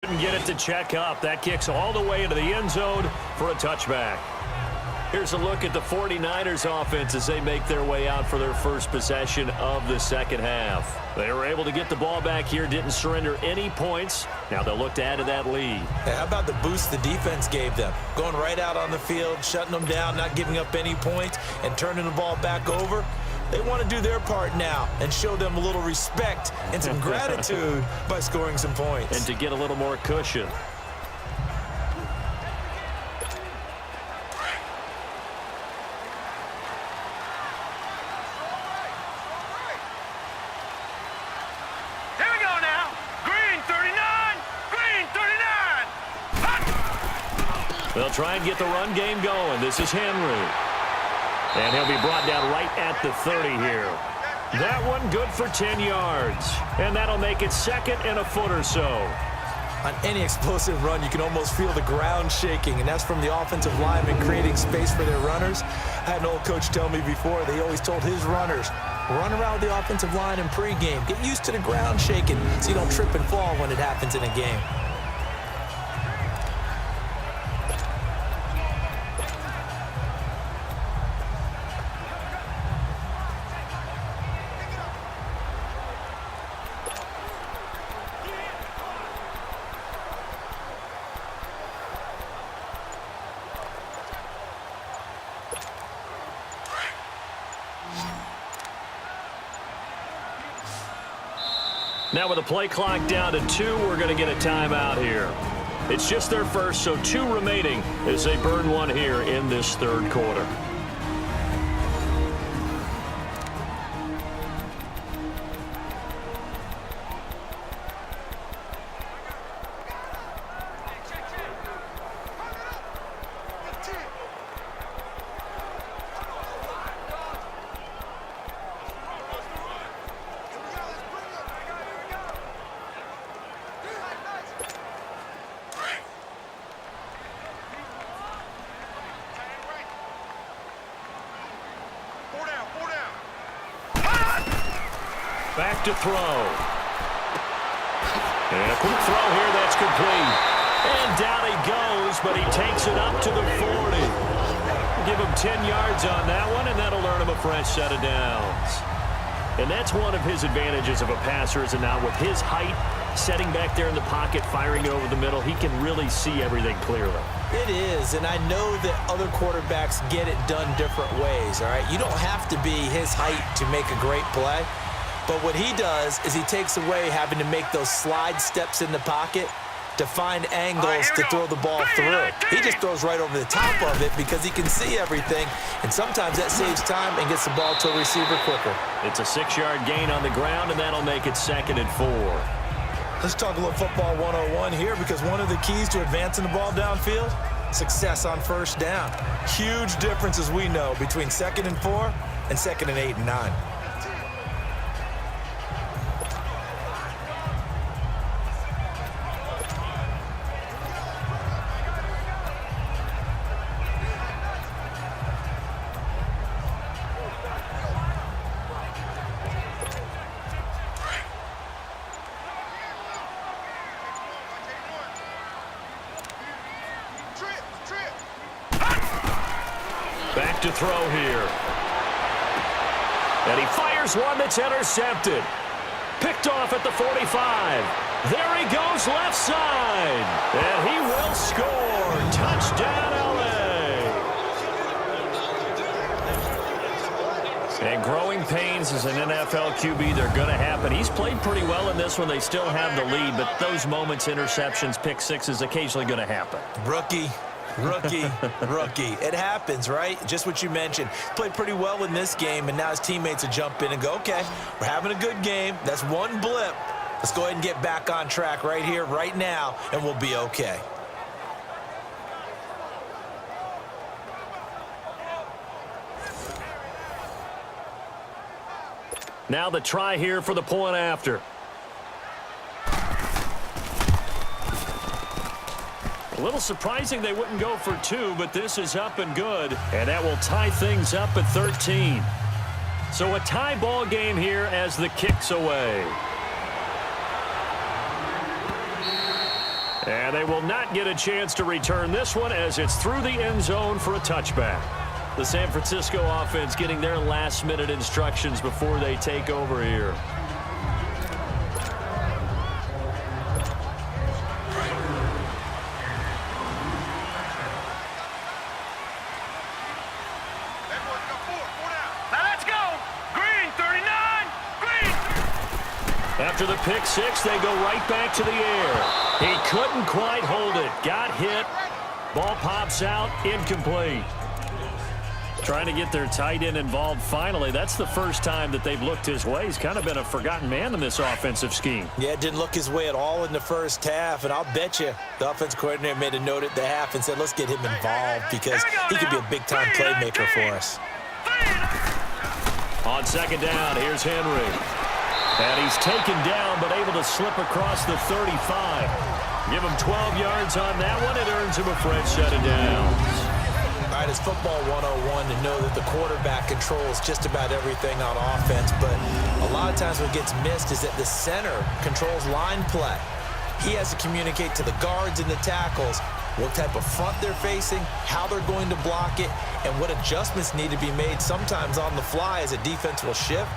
Couldn't get it to check up. That kicks all the way into the end zone for a touchback. Here's a look at the 49ers offense as they make their way out for their first possession of the second half. They were able to get the ball back here, didn't surrender any points. Now they'll look to add to that lead. Hey, how about the boost the defense gave them? Going right out on the field, shutting them down, not giving up any points, and turning the ball back over. They want to do their part now and show them a little respect and some gratitude by scoring some points. And to get a little more cushion. They'll try and get the run game going. This is Henry. And he'll be brought down right at the 30 here. That one good for 10 yards. And that'll make it second and a foot or so. On any explosive run, you can almost feel the ground shaking, and that's from the offensive linemen creating space for their runners. I had an old coach tell me before, they always told his runners, run around the offensive line in pregame. Get used to the ground shaking so you don't trip and fall when it happens in a game. Now with the play clock down to 2, we're going to get a timeout here. It's just their first, so 2 remaining as they burn one here in this third quarter. Back to throw. And a quick throw here that's complete. And down he goes, but he takes it up to the 40. Give him 10 yards on that one, and that'll earn him a fresh set of downs. And that's one of his advantages of a passer, is now with his height, setting back there in the pocket, firing over the middle, he can really see everything clearly. It is, and I know that other quarterbacks get it done different ways, all right? You don't have to be his height to make a great play. But what he does is he takes away having to make those slide steps in the pocket to find angles to throw the ball through. He just throws right over the top of it because he can see everything, and sometimes that saves time and gets the ball to a receiver quicker. It's a 6-yard gain on the ground, and that'll make it 2nd and 4. Let's talk a little football 101 here, because one of the keys to advancing the ball downfield, success on first down. Huge difference, as we know, between 2nd and 4 and 2nd and 8 and 9. Back to throw here. And he fires one that's intercepted. Picked off at the 45. There he goes left side. And he will score. Touchdown, LA. And growing pains as an NFL QB, they're going to happen. He's played pretty well in this one. They still have the lead, but those moments, interceptions, pick sixes, occasionally going to happen. Rookie. It happens, right? Just what you mentioned. Played pretty well in this game, and now his teammates will jump in and go, okay, we're having a good game. That's one blip. Let's go ahead and get back on track right here, right now, and we'll be okay. Now the try here for the point after. A little surprising they wouldn't go for 2, but this is up and good. And that will tie things up at 13. So a tie ball game here as the kick's away. And they will not get a chance to return this one as it's through the end zone for a touchback. The San Francisco offense getting their last-minute instructions before they take over here. After the pick six, they go right back to the air. He couldn't quite hold it. Got hit. Ball pops out. Incomplete. Trying to get their tight end involved finally. That's the first time that they've looked his way. He's kind of been a forgotten man in this offensive scheme. Yeah, it didn't look his way at all in the first half. And I'll bet you the offensive coordinator made a note at the half and said, let's get him involved because he could be a big-time playmaker for us. On second down, here's Henry. And he's taken down, but able to slip across the 35. Give him 12 yards on that one. It earns him a fresh set of downs. All right, it's football 101 to know that the quarterback controls just about everything on offense, but a lot of times what gets missed is that the center controls line play. He has to communicate to the guards and the tackles what type of front they're facing, how they're going to block it, and what adjustments need to be made sometimes on the fly as a defense will shift.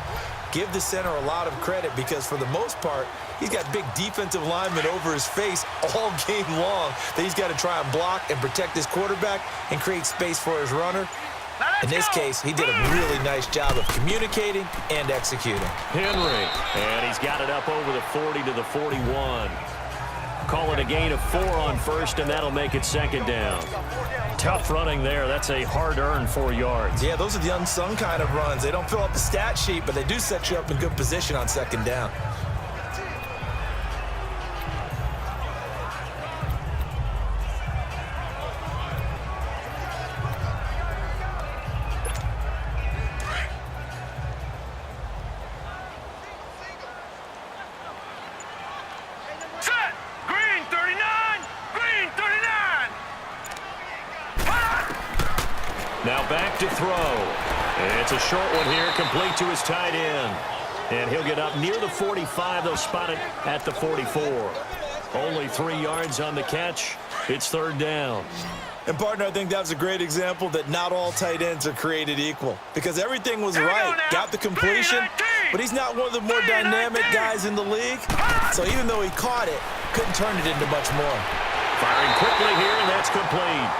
Give the center a lot of credit because for the most part, he's got big defensive linemen over his face all game long that he's got to try and block and protect his quarterback and create space for his runner. In this case, he did a really nice job of communicating and executing. Henry, and he's got it up over the 40 to the 41. Call it a gain of 4 on first, and that'll make it second down. Tough running there. That's a hard-earned 4 yards. Yeah, those are the unsung kind of runs. They don't fill up the stat sheet, but they do set you up in good position on second down. Now back to throw. It's a short one here, complete to his tight end. And he'll get up near the 45. They'll spot it at the 44. Only 3 yards on the catch. It's third down. And, partner, I think that's a great example that not all tight ends are created equal because everything was right. Got the completion, but he's not one of the more dynamic guys in the league. So even though he caught it, couldn't turn it into much more. Firing quickly here, and that's complete.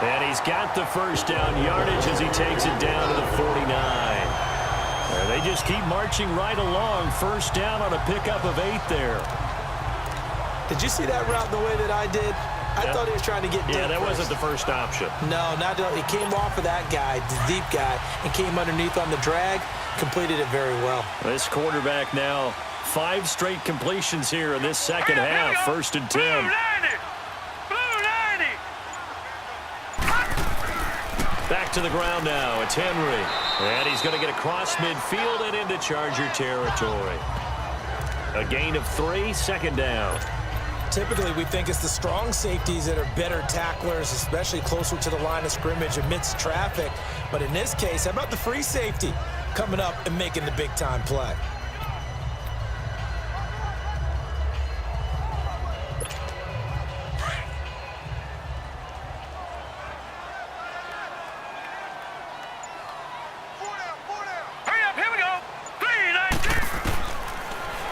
And he's got the first down yardage as he takes it down to the 49. And they just keep marching right along. First down on a pickup of 8 there. Did you see that route the way that I did? I thought he was trying to get deep. Yeah, that wasn't the first option. No, not at all. He came off of that guy, the deep guy, and came underneath on the drag, completed it very well. This quarterback now 5 straight completions here in this second half. First and 10. Back to the ground now. It's Henry. And he's going to get across midfield and into Charger territory. A gain of 3, second down. Typically, we think it's the strong safeties that are better tacklers, especially closer to the line of scrimmage amidst traffic. But in this case, how about the free safety coming up and making the big-time play?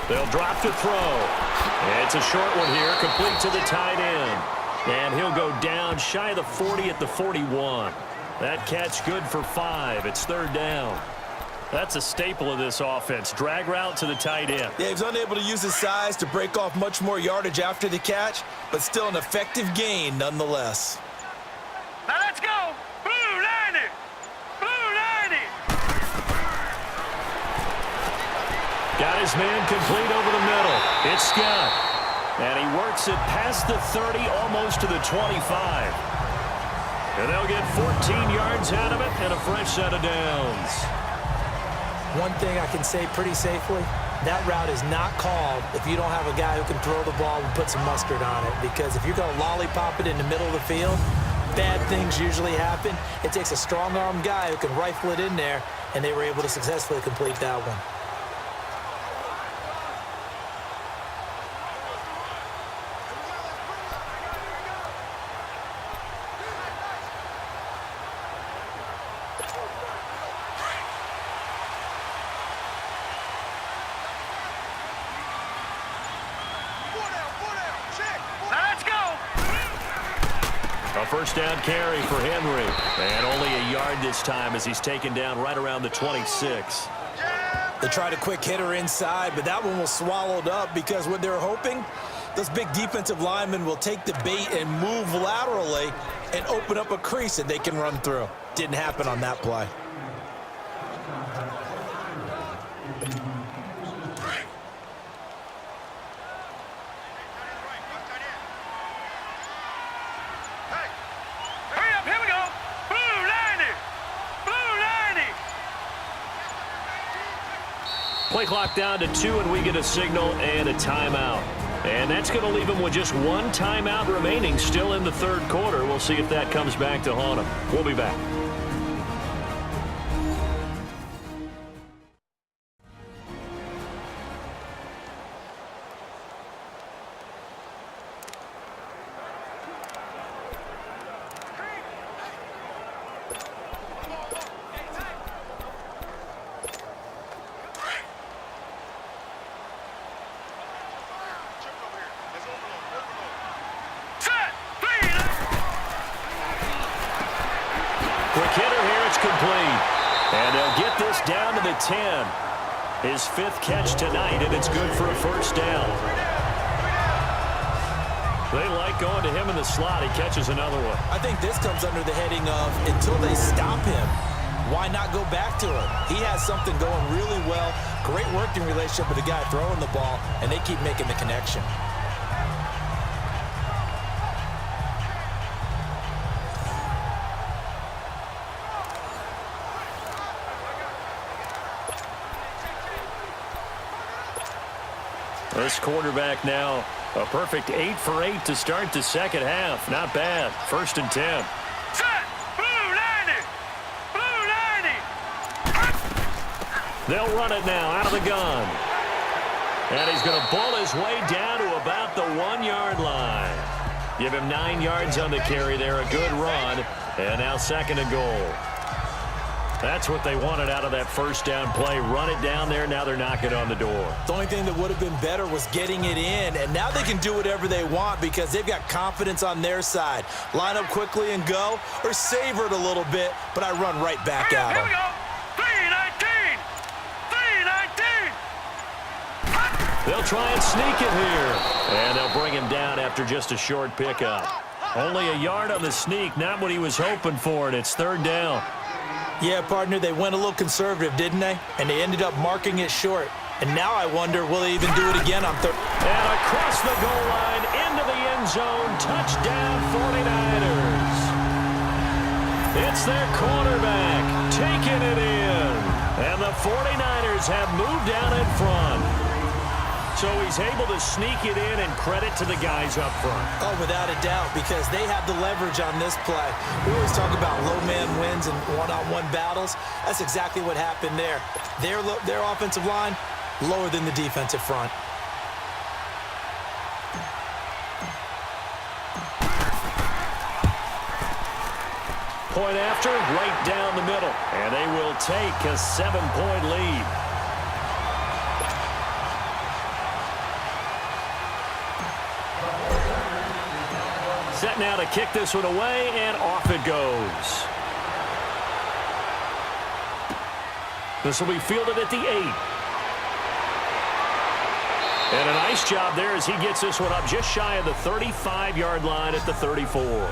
They'll drop to throw. It's a short one here, complete to the tight end. And he'll go down shy of the 40 at the 41. That catch good for 5. It's third down. That's a staple of this offense. Drag route to the tight end. Yeah, he was unable to use his size to break off much more yardage after the catch, but still an effective gain nonetheless. Now let's go. Blue 90. Blue 90. Got his man complete over the middle. It's Scott. And he works it past the 30, almost to the 25. And they'll get 14 yards out of it and a fresh set of downs. One thing I can say pretty safely, that route is not called if you don't have a guy who can throw the ball and put some mustard on it. Because if you're going to lollipop it in the middle of the field, bad things usually happen. It takes a strong-armed guy who can rifle it in there, and they were able to successfully complete that one. A first down carry for Henry. And only a yard this time as he's taken down right around the 26. They tried a quick hitter inside, but that one was swallowed up because what they're hoping, those big defensive linemen will take the bait and move laterally and open up a crease that they can run through. Didn't happen on that play. Hurry up, here we go. Blue 90. Blue 90. Play clock down to 2, and we get a signal and a timeout. And that's going to leave him with just one timeout remaining still in the third quarter. We'll see if that comes back to haunt him. We'll be back. Set. 3. Quick hitter here, it's complete. And they'll get this down to the 10. His 5th catch tonight, and it's good for a first down. They like going to him in the slot. He catches another one. I think this comes under the heading of until they stop him, why not go back to it? He has something going really well, great working relationship with the guy throwing the ball, and they keep making the connection. This quarterback now, a perfect 8 for 8 to start the second half. Not bad. 1st and 10. Set. Blue 90. Blue 90. They'll run it now out of the gun. And he's going to bull his way down to about the 1-yard line. Give him 9 yards on the carry there. A good run. And now 2nd and goal. That's what they wanted out of that first down play. Run it down there. Now they're knocking on the door. The only thing that would have been better was getting it in, and now they can do whatever they want because they've got confidence on their side. Line up quickly and go, or savor it a little bit, but I run right back Hurry up, at here we them. go. 319. 319. They'll try and sneak it here. And they'll bring him down after just a short pickup. Only a yard on the sneak, not what he was hoping for, and it's 3rd down. Yeah, partner, they went a little conservative, didn't they? And they ended up marking it short. And now I wonder, will they even do it again on 3rd? And across the goal line, into the end zone, touchdown 49ers. It's their quarterback taking it in. And the 49ers have moved down in front. So he's able to sneak it in, and credit to the guys up front. Oh, without a doubt, because they have the leverage on this play. We always talk about low man wins and one-on-one battles. That's exactly what happened there. Their offensive line, lower than the defensive front. Point after, right down the middle. And they will take a 7-point lead. Set now to kick this one away, and off it goes. This will be fielded at the 8. And a nice job there as he gets this one up just shy of the 35-yard line at the 34.